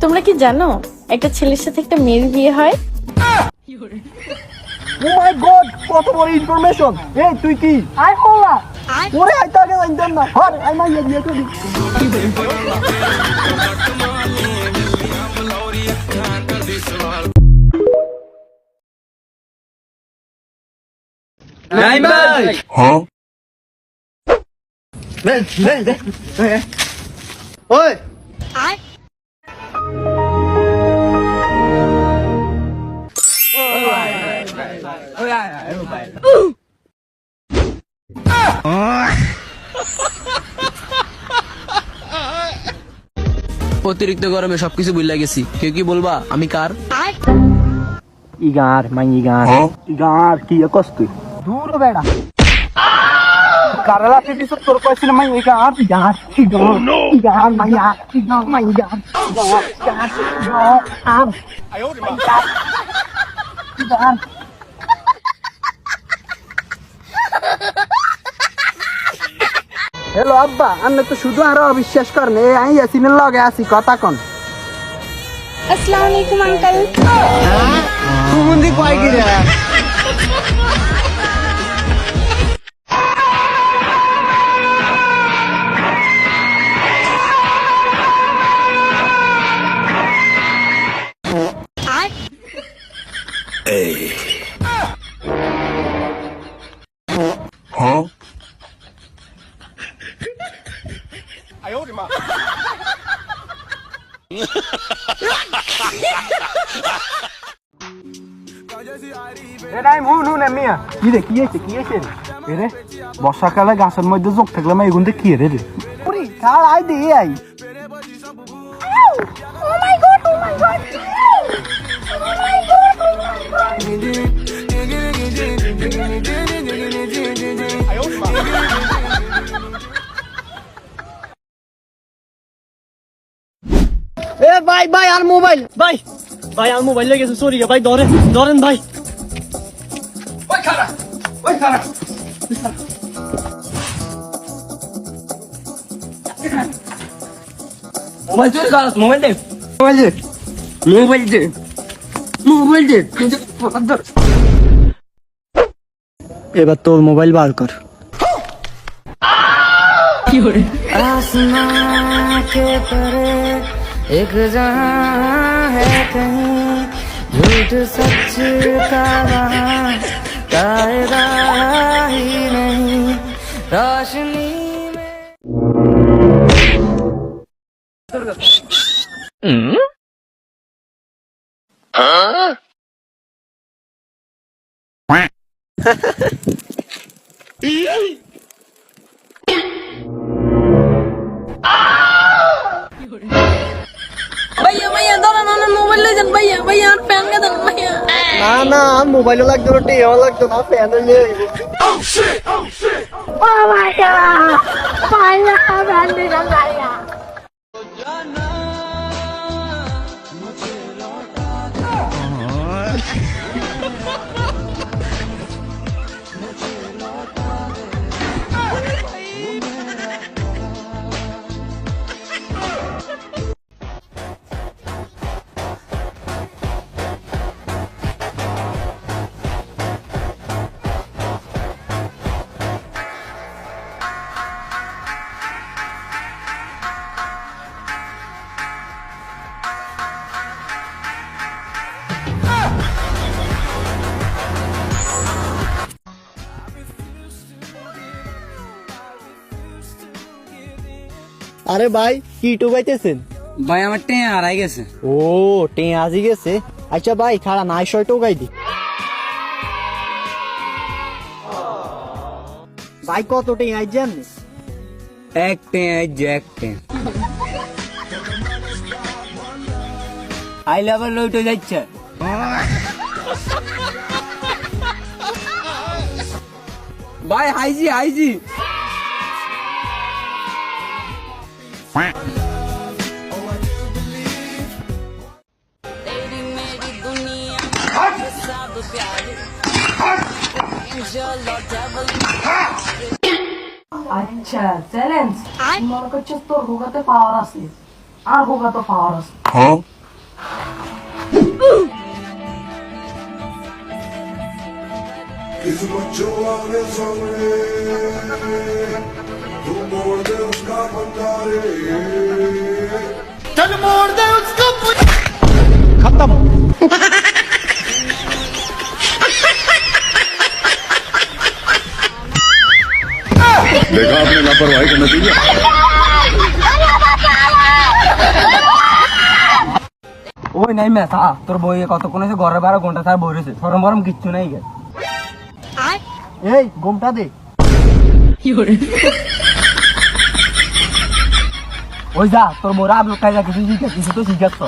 তোমরা কি জানো একটা ছেলের সাথে একটা মেয়ের বিয়ে হয়? ও মাই গড, কত বড় ইনফরমেশন! এই তুই কি আই হলা ওরে আইতা আগে জানতাম না। হর আই মাই বিয়ে করি। নাই ভাই হ্যাঁ নে নে নে ওই আই অতিরিক্ত গরমে সবকিছু ভুলে গেছি। কেউ কি বলবা আমি কার? ইগার মাই ইগার কি কষ্ট দূর বেড়া কারালা পিটি সব তোর কইছিল মাই ইগার ইগার ইগার মাই ইগার মাই ইগার ইগার আর আয়ো রে মা ইগার হ্যালো আব্বা, আপনি তো শুধু আরো অবিশ্বাস করেন। এই আমি ইয়াসিনের লগে আছি, কথা কন। আসসালামু আলাইকুম আঙ্কেল। সুমন্দি কয় কি রে? বর্ষাকালে গাছের মধ্যে যোগ থাকলে মা এগুন কি রে রে আই দে আই এ ভাই ভাই আর মোবাইল ভাই ভাই আর মোবাইল লেগে গেছে সরি ভাই ধরেন ধরেন ভাই ওই খারা মোবাইল চুরি কর মোবাইল দে এবার তোর মোবাইল বার কর কি করে आसमां के परे एक जहां है कहीं झूठ सच का वहां कायदा ही नहीं रोशनी में না মোবাইল লাগতো না টিও লাগতো না ফ্যান নিয়ে আরে ভাই কি টুকাইতেছেন ভাই আমার টেঁ হারাই গেছে। ও টে আজি গেছে। আচ্ছা ভাই খাড়া নাই শয় টোকাই দি ভাই কত টে আই জানিস এক টেঁ এক টেঁ আইলে আবার লইটো যাচ্ছে। ভাই হাইজি আচ্ছা চ্যালেঞ্জ মনে করছিস তোর হোগাতে পাওয়ার আছে আর হোগাতে পাওয়ার আছে Kismet çuvalı sanre, tu morde uska bandare. Chal morde uska खत्म देखा आपने लापरवाही का नतीजा। ওই নাই মেথা তোর বই কতক্ষণ হয়েছে ঘরে 12 ঘন্টা তার বই রয়েছে সরম বরম কিচ্ছু নাই গে এই গোমটা দে ওই যা তোর মোরা আপলোড খাই যা কিছু তো শিখাচ্ছ